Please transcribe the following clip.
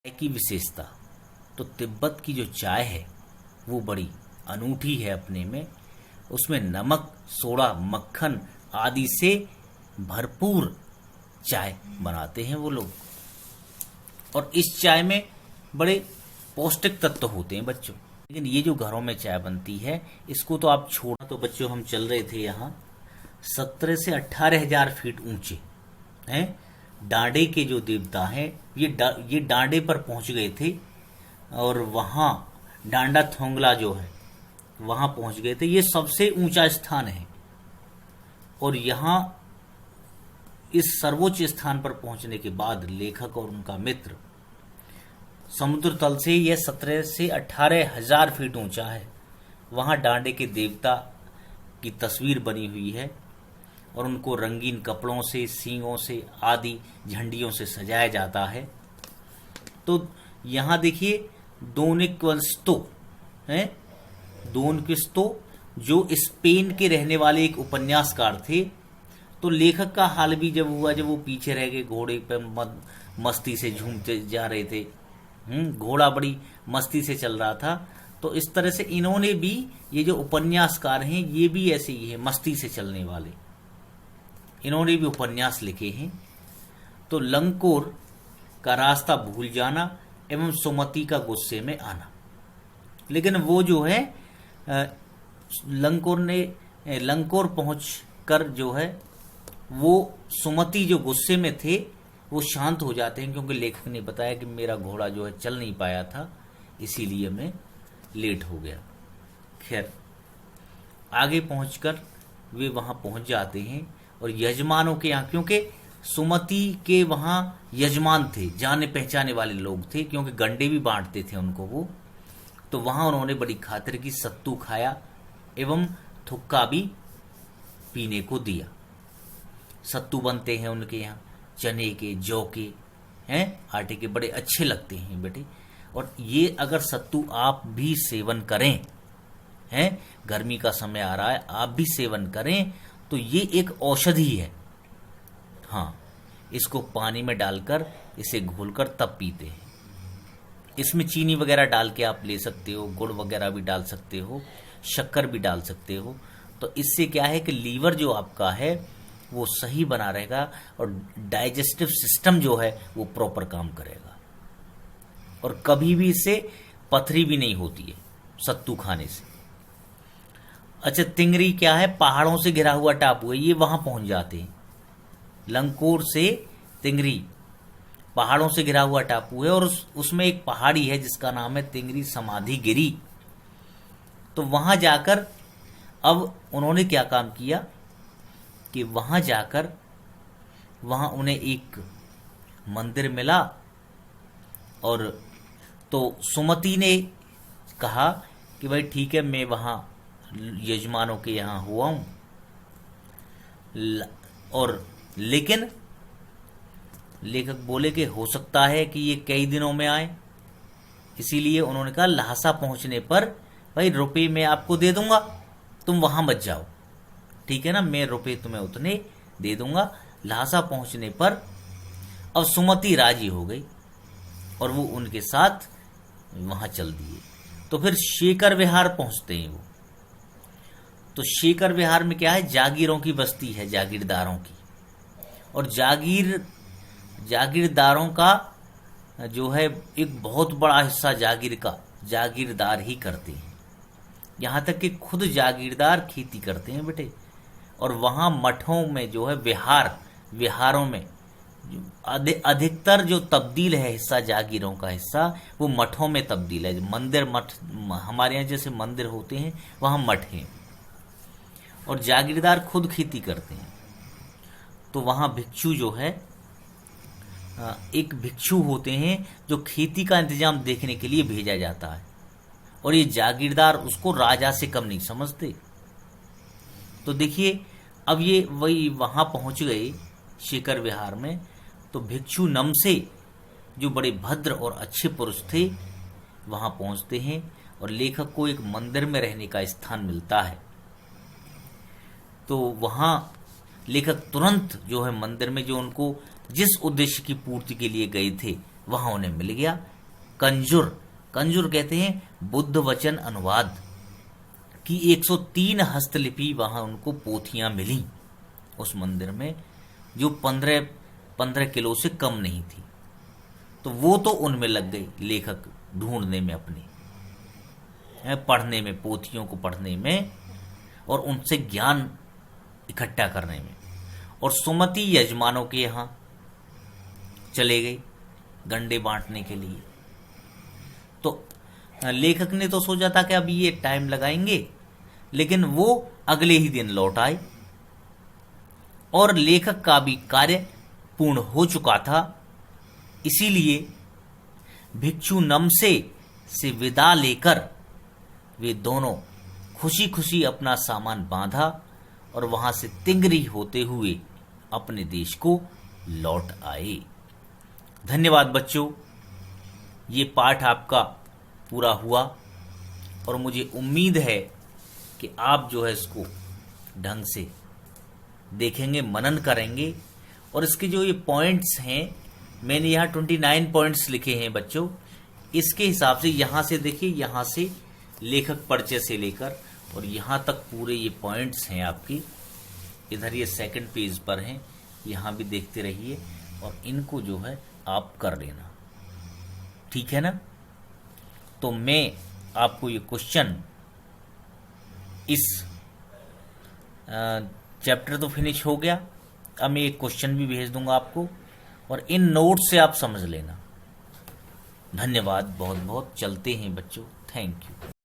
चाय की विशेषता। तो तिब्बत की जो चाय है वो बड़ी अनूठी है अपने में। उसमें नमक, सोडा, मक्खन आदि से भरपूर चाय बनाते हैं वो लोग। और इस चाय में बड़े पौष्टिक तत्व होते हैं बच्चों। लेकिन ये जो घरों में चाय बनती है इसको तो आप छोड़ा। तो बच्चों हम चल रहे थे यहाँ 17 से 18,000 फीट ऊंचे हैं। डांडे के जो देवता हैं ये डांडे पर पहुंच गए थे और वहाँ डांडा थोंगला जो है वहाँ पहुंच गए थे। ये सबसे ऊंचा स्थान है और यहाँ इस सर्वोच्च स्थान पर पहुंचने के बाद लेखक और उनका मित्र समुद्र तल से यह 17 से 18,000 फीट ऊंचा है। वहाँ डांडे के देवता की तस्वीर बनी हुई है और उनको रंगीन कपड़ों से, सींगों से आदि झंडियों से सजाया जाता है। तो यहाँ देखिए डोनिक्विस्तो हैं, डोनिक्विस्तो जो स्पेन के रहने वाले एक उपन्यासकार थे। तो लेखक का हाल भी जब हुआ जब वो पीछे रह गए, घोड़े पर मस्ती से झूमते जा रहे थे। घोड़ा बड़ी मस्ती से चल रहा था। तो इस तरह से इन्होंने भी, ये जो उपन्यासकार हैं ये भी ऐसे ही है, मस्ती से चलने वाले। इन्होंने भी उपन्यास लिखे हैं। तो लंकोर का रास्ता भूल जाना एवं सुमति का गुस्से में आना। लेकिन वो जो है लंकोर पहुंचकर जो है वो सुमति जो गुस्से में थे वो शांत हो जाते हैं, क्योंकि लेखक ने बताया कि मेरा घोड़ा जो है चल नहीं पाया था, इसीलिए मैं लेट हो गया। खैर आगे पहुंचकर वे वहां पहुंच जाते हैं और यजमानों के यहाँ, क्योंकि सुमति के वहां यजमान थे, जाने पहचाने वाले लोग थे, क्योंकि गंडे भी बांटते थे उनको वो। तो वहां उन्होंने बड़ी खातिर की सत्तू खाया एवं थुक्का भी पीने को दिया। सत्तू बनते हैं उनके यहाँ चने के, जौ के, हैं आटे के, बड़े अच्छे लगते हैं बेटे। और ये अगर सत्तू आप भी सेवन करें, हैं गर्मी का समय आ रहा है, आप भी सेवन करें तो ये एक औषधि है। हाँ, इसको पानी में डालकर इसे घोलकर तब पीते हैं। इसमें चीनी वगैरह डाल के आप ले सकते हो, गुड़ वगैरह भी डाल सकते हो, शक्कर भी डाल सकते हो। तो इससे क्या है कि लीवर जो आपका है वो सही बना रहेगा और डाइजेस्टिव सिस्टम जो है वो प्रॉपर काम करेगा। और कभी भी इससे पथरी भी नहीं होती है सत्तू खाने से। अच्छा, तिंगरी क्या है? पहाड़ों से घिरा हुआ टापू है, ये वहां पहुंच जाते हैं। लंकोर से तिंगरी पहाड़ों से घिरा हुआ टापू है और उसमें एक पहाड़ी है जिसका नाम है तिंगरी समाधि गिरी। तो वहां जाकर अब उन्होंने क्या काम किया कि वहां जाकर वहां उन्हें एक मंदिर मिला और तो सुमति ने कहा कि भाई ठीक है, मैं वहां यजमानों के यहाँ हुआ हूं, और लेकिन लेखक बोले कि हो सकता है कि ये कई दिनों में आए। इसीलिए उन्होंने कहा लहासा पहुंचने पर भाई रुपये मैं आपको दे दूंगा, तुम वहां मत जाओ, ठीक है ना, मैं रुपये तुम्हें उतने दे दूंगा। लहासा पहुंचने पर अब सुमति राजी हो गई और वो उनके साथ वहां चल दिए। तो फिर शेकर विहार पहुंचते हैं वो। तो शेकर विहार में क्या है? जागीरों की बस्ती है, जागीरदारों की। और जागीरदारों का जो है एक बहुत बड़ा हिस्सा जागीर का जागीरदार ही करते हैं। यहां तक कि खुद जागीरदार खेती करते हैं बेटे। और वहां मठों में जो है विहारों में अधिकतर जो तब्दील है हिस्सा जागीरों का हिस्सा वो मठों में तब्दील है। मंदिर मठ हमारे यहाँ जैसे मंदिर होते हैं वहां मठ हैं और जागीरदार खुद खेती करते हैं। तो वहां भिक्षु जो है एक भिक्षु होते हैं जो खेती का इंतजाम देखने के लिए भेजा जाता है और ये जागीरदार उसको राजा से कम नहीं समझते। तो देखिए अब ये वही वहां पहुंच गए शेकर विहार में। तो भिक्षु नमसे जो बड़े भद्र और अच्छे पुरुष थे वहां पहुंचते हैं और लेखक को एक मंदिर में रहने का स्थान मिलता है। तो वहां लेखक तुरंत जो है मंदिर में जो उनको जिस उद्देश्य की पूर्ति के लिए गए थे वहां उन्हें मिल गया। कंजुर, कंजुर कहते हैं बुद्ध वचन अनुवाद की 103 हस्तलिपि वहां उनको पोथियां मिली उस मंदिर में, जो 15 किलो से कम नहीं थी। तो वो तो उनमें लग गई लेखक ढूंढने में, अपने पढ़ने में, पोथियों को पढ़ने में और उनसे ज्ञान इकट्ठा करने में। और सुमति यजमानों के यहाँ चले गई गंडे बांटने के लिए। तो लेखक ने तो सोचा था कि अब ये टाइम लगाएंगे, लेकिन वो अगले ही दिन लौट आए और लेखक का भी कार्य पूर्ण हो चुका था। इसीलिए भिक्षु नमसे से विदा लेकर वे दोनों खुशी खुशी अपना सामान बांधा और वहां से तिंगरी होते हुए अपने देश को लौट आए। धन्यवाद बच्चों, ये पाठ आपका पूरा हुआ और मुझे उम्मीद है कि आप जो है इसको ढंग से देखेंगे, मनन करेंगे। और इसके जो ये पॉइंट्स हैं, मैंने यहाँ 29 पॉइंट्स लिखे हैं बच्चों। इसके हिसाब से यहाँ से देखिए, यहाँ से लेखक परिचय से लेकर और यहाँ तक पूरे ये पॉइंट्स हैं आपकी। इधर ये सेकंड पेज पर हैं, यहाँ भी देखते रहिए और इनको जो है आप कर लेना, ठीक है ना। तो मैं आपको ये क्वेश्चन, इस चैप्टर तो फिनिश हो गया, अब मैं एक क्वेश्चन भी भेज दूंगा आपको और इन नोट से आप समझ लेना। धन्यवाद बहुत बहुत, चलते हैं बच्चों, थैंक यू।